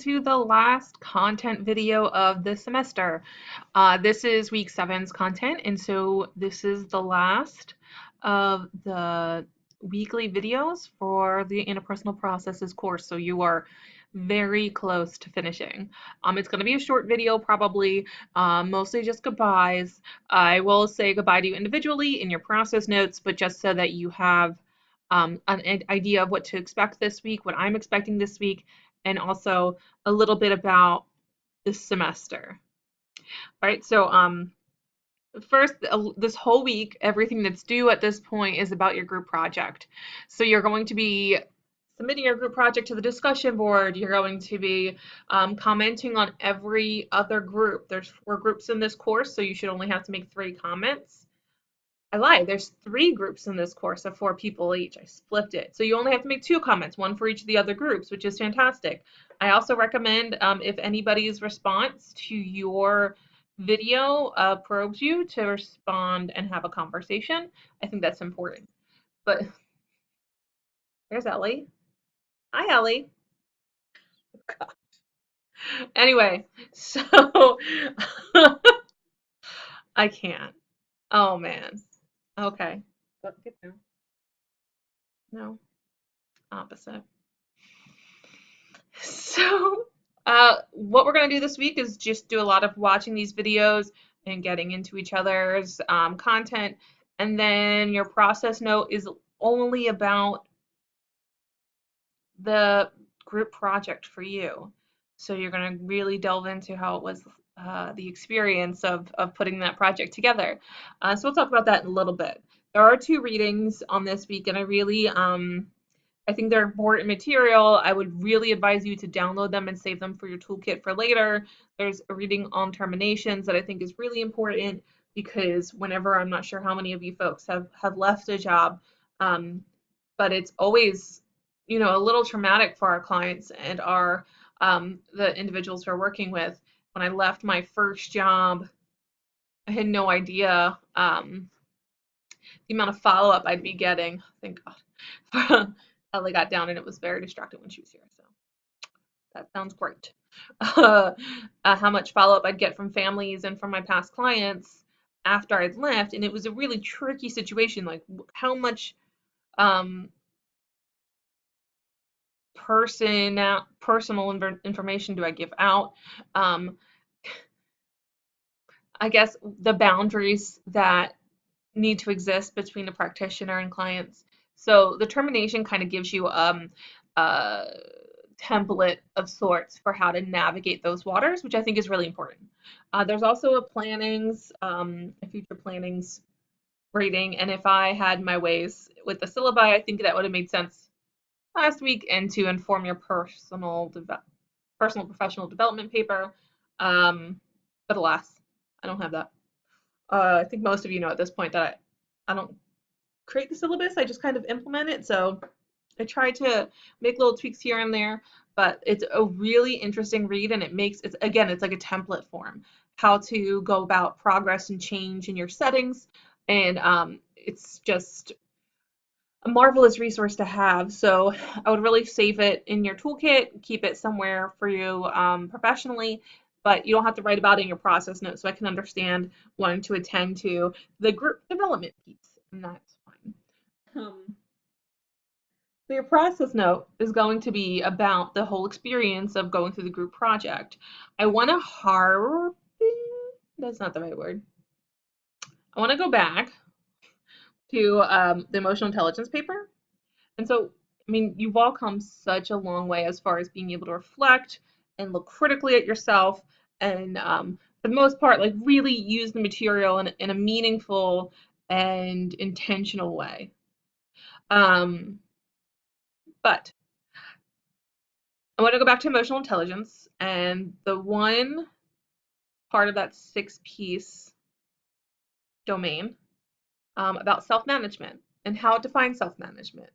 To the last content video of the semester. This is week 7's content, and so this is the last of the weekly videos for the interpersonal processes course. So you are very close to finishing. It's going to be a short video, probably mostly just goodbyes. I will say goodbye to you individually in your process notes, but just so that you have an idea of what to expect this week, what I'm expecting this week, and also a little bit about this semester. All right, so first, this whole week, everything that's due at this point is about your group project. So you're going to be submitting your group project to the discussion board. You're going to be commenting on every other group. There's 4 groups in this course, so you should only have to make 3 comments. I lied. There's 3 groups in this course of 4 people each. I flipped it. So you only have to make 2 comments, one for each of the other groups, which is fantastic. I also recommend if anybody's response to your video probes you to respond and have a conversation. I think that's important. But there's Ellie. Hi, Ellie. Anyway, so I can't. Oh man. Okay. Get down. No, opposite. So, what we're going to do this week is just do a lot of watching these videos and getting into each other's content. And then your process note is only about the group project for you. So you're going to really delve into how it was the experience of putting that project together. So we'll talk about that in a little bit. There are 2 readings on this week, and I think they're important material. I would really advise you to download them and save them for your toolkit for later. There's a reading on terminations that I think is really important because whenever, I'm not sure how many of you folks have left a job, but it's always, a little traumatic for our clients and the individuals we're working with. When I left my first job, I had no idea the amount of follow-up I'd be getting. Thank God. Ellie got down and it was very distracting when she was here. So that sounds great. How much follow-up I'd get from families and from my past clients after I'd left. And it was a really tricky situation. Like how much personal information do I give out? I guess the boundaries that need to exist between a practitioner and clients. So the termination kind of gives you a template of sorts for how to navigate those waters, which I think is really important. There's also a future plannings reading, and if I had my ways with the syllabi, I think that would have made sense last week, and to inform your personal professional development paper. But alas, I don't have that. I think most of you know at this point that I don't create the syllabus, I just kind of implement it. So I try to make little tweaks here and there, but it's a really interesting read and it's like a template form, how to go about progress and change in your settings. And it's just a marvelous resource to have. So I would really save it in your toolkit, keep it somewhere for you professionally, but you don't have to write about it in your process notes. So I can understand wanting to attend to the group development piece, and that's fine. So your process note is going to be about the whole experience of going through the group project. I want to that's not the right word. I want to go back to the emotional intelligence paper. And so, I mean, you've all come such a long way as far as being able to reflect and look critically at yourself and, for the most part, like really use the material in a meaningful and intentional way. But I want to go back to emotional intelligence, and the one part of that 6-piece domain about self-management and how it defines self-management.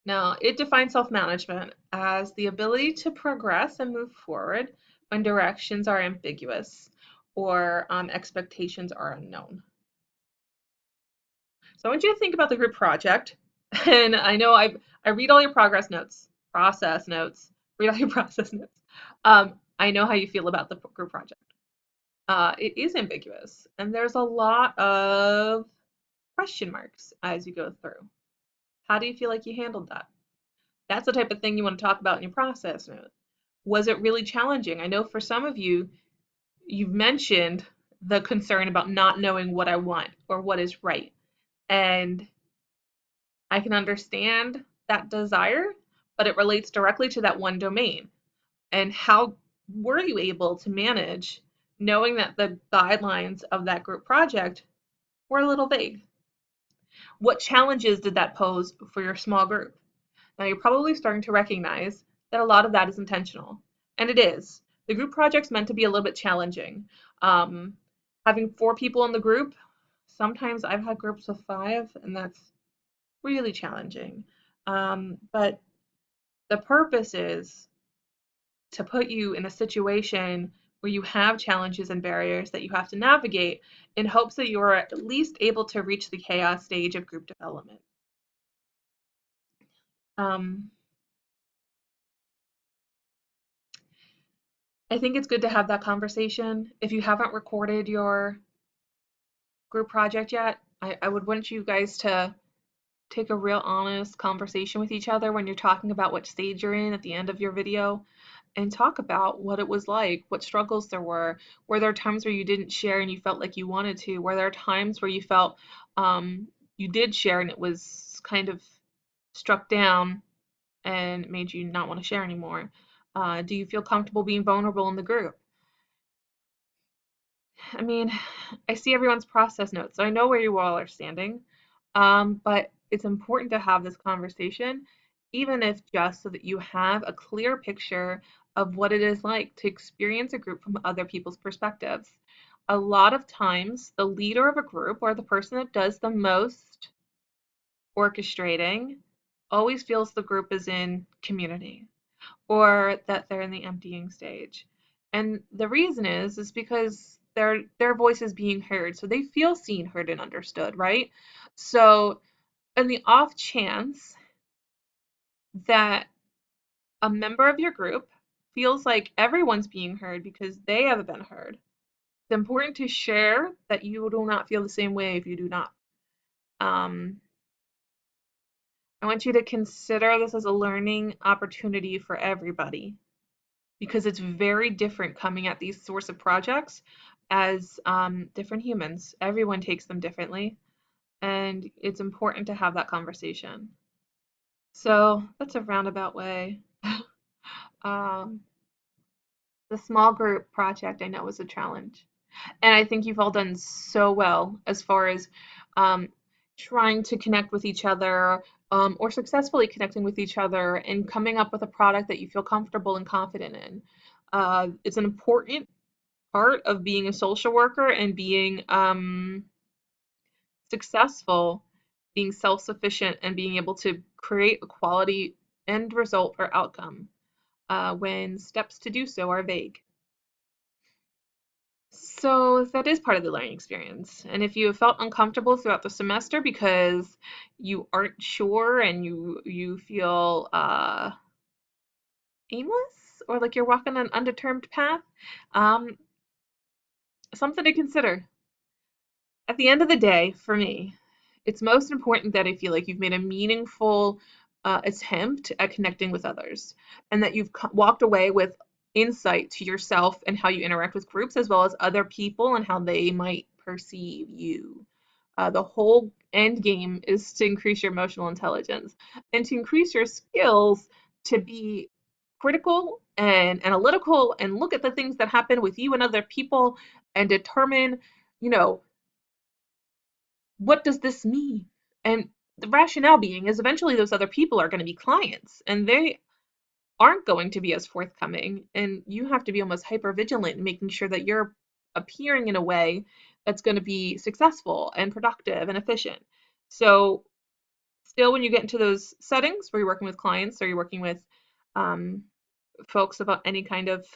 Now, it defines self-management as the ability to progress and move forward when directions are ambiguous or expectations are unknown. So I want you to think about the group project. And I know I read all your process notes read all your process notes. I know how you feel about the group project. It is ambiguous, and there's a lot of question marks as you go through. How do you feel like you handled that? That's the type of thing you want to talk about in your process note. Was it really challenging? I know for some of you, you've mentioned the concern about not knowing what I want or what is right. And I can understand that desire, but it relates directly to that one domain. And how were you able to manage knowing that the guidelines of that group project were a little vague? What challenges did that pose for your small group? Now you're probably starting to recognize that a lot of that is intentional, and it is. The group project's meant to be a little bit challenging. Um, Having 4 people in the group, sometimes I've had groups of 5, and that's really challenging. But the purpose is to put you in a situation where you have challenges and barriers that you have to navigate in hopes that you are at least able to reach the chaos stage of group development. Um, I think it's good to have that conversation. If you haven't recorded your group project yet, I would want you guys to take a real honest conversation with each other when you're talking about what stage you're in at the end of your video, and talk about what it was like, what struggles there were. Were there times where you didn't share and you felt like you wanted to? Were there times where you felt you did share and it was kind of struck down and made you not want to share anymore? Do you feel comfortable being vulnerable in the group? I mean, I see everyone's process notes, so I know where you all are standing. But it's important to have this conversation, even if just so that you have a clear picture of what it is like to experience a group from other people's perspectives. A lot of times, the leader of a group or the person that does the most orchestrating always feels the group is in community or that they're in the emptying stage. And the reason is because their voice is being heard. So they feel seen, heard, and understood, right? So in the off chance that a member of your group feels like everyone's being heard because they have been heard, it's important to share that you will not feel the same way if you do not. Um, I want you to consider this as a learning opportunity for everybody, because it's very different coming at these sorts of projects as different humans. Everyone takes them differently, and it's important to have that conversation. So that's a roundabout way. um, the small group project I know was a challenge, and I think you've all done so well as far as um, trying to connect with each other, or successfully connecting with each other and coming up with a product that you feel comfortable and confident in. It's an important part of being a social worker and being successful, being self-sufficient, and being able to create a quality end result or outcome when steps to do so are vague. So that is part of the learning experience. And if you have felt uncomfortable throughout the semester because you aren't sure and you feel aimless or like you're walking an undetermined path, um, something to consider. At the end of the day, for me, it's most important that I feel like you've made a meaningful attempt at connecting with others, and that you've walked away with insight to yourself and how you interact with groups, as well as other people and how they might perceive you. The whole end game is to increase your emotional intelligence and to increase your skills to be critical and analytical and look at the things that happen with you and other people and determine, you know, what does this mean? And the rationale being is eventually those other people are going to be clients and they aren't going to be as forthcoming. And you have to be almost hyper vigilant in making sure that you're appearing in a way that's going to be successful and productive and efficient. So, still, when you get into those settings where you're working with clients or you're working with um, folks about any kind of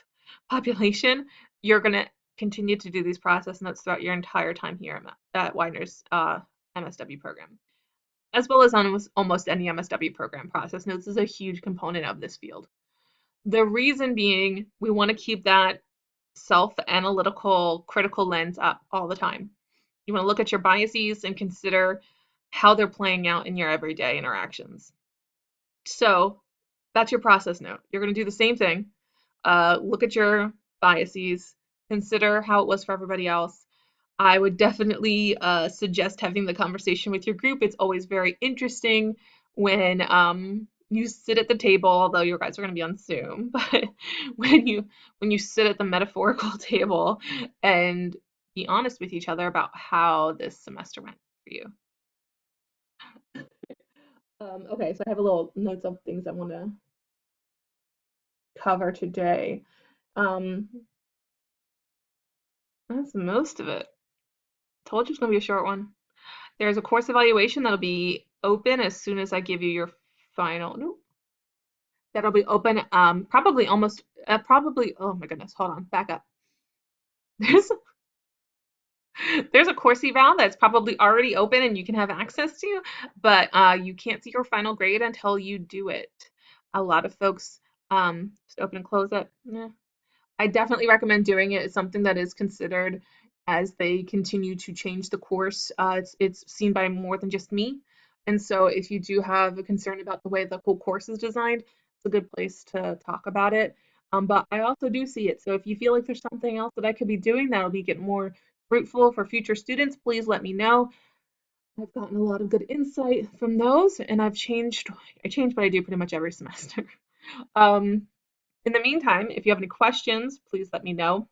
population, you're going to continue to do these process notes throughout your entire time here at Widener's MSW program, as well as on almost any MSW program. Process notes is a huge component of this field. The reason being, we want to keep that self-analytical, critical lens up all the time. You want to look at your biases and consider how they're playing out in your everyday interactions. So that's your process note. You're going to do the same thing. Look at your biases, consider how it was for everybody else. I would definitely suggest having the conversation with your group. It's always very interesting when you sit at the table, although you guys are going to be on Zoom, but when you sit at the metaphorical table and be honest with each other about how this semester went for you. Okay, so I have a little notes of things I want to cover today. Um, that's most of it. Told you it's going to be a short one. There's a course evaluation that'll be open as soon as I give you your final. Nope. That'll be open probably almost probably oh my goodness, hold on, back up. There's there's a course eval that's probably already open and you can have access to, but you can't see your final grade until you do it. A lot of folks just open and close it. Yeah. I definitely recommend doing it. It's something that is considered as they continue to change the course. It's seen by more than just me. And so if you do have a concern about the way the whole course is designed, it's a good place to talk about it. But I also do see it. So if you feel like there's something else that I could be doing that'll be get more fruitful for future students, please let me know. I've gotten a lot of good insight from those, and I changed what I do pretty much every semester. Um, in the meantime, if you have any questions, please let me know.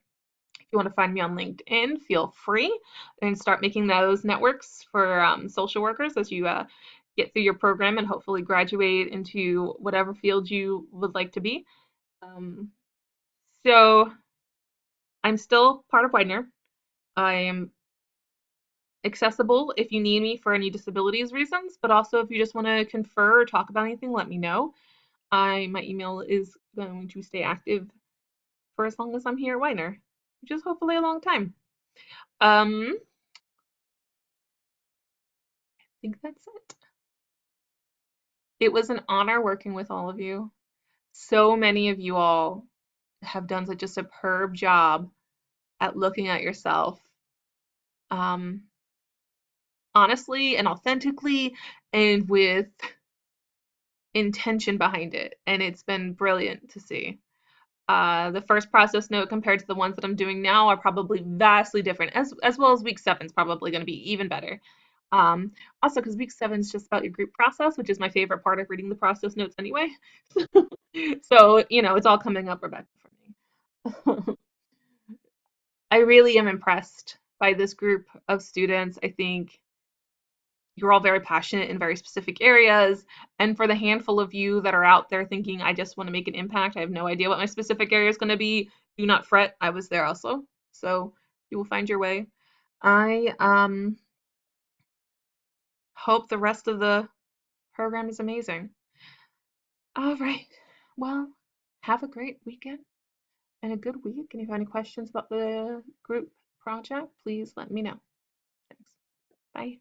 If you want to find me on LinkedIn, feel free and start making those networks for social workers as you get through your program and hopefully graduate into whatever field you would like to be. Um, so I'm still part of Widener. I am accessible if you need me for any disabilities reasons, but also if you just want to confer or talk about anything, let me know. My email is going to stay active for as long as I'm here at Widener, which is hopefully a long time. I think that's it. It was an honor working with all of you. So many of you all have done such a superb job at looking at yourself um, honestly and authentically and with intention behind it. And it's been brilliant to see. The first process note compared to the ones that I'm doing now are probably vastly different, as well as week 7 is probably going to be even better. Um, Also, because week 7 is just about your group process, which is my favorite part of reading the process notes anyway. So, it's all coming up, Rebecca, for me. I really am impressed by this group of students. I think you're all very passionate in very specific areas. And for the handful of you that are out there thinking, I just want to make an impact, I have no idea what my specific area is going to be, do not fret. I was there also. So you will find your way. I hope the rest of the program is amazing. All right. Well, have a great weekend and a good week. And if you have any questions about the group project, please let me know. Thanks. Bye.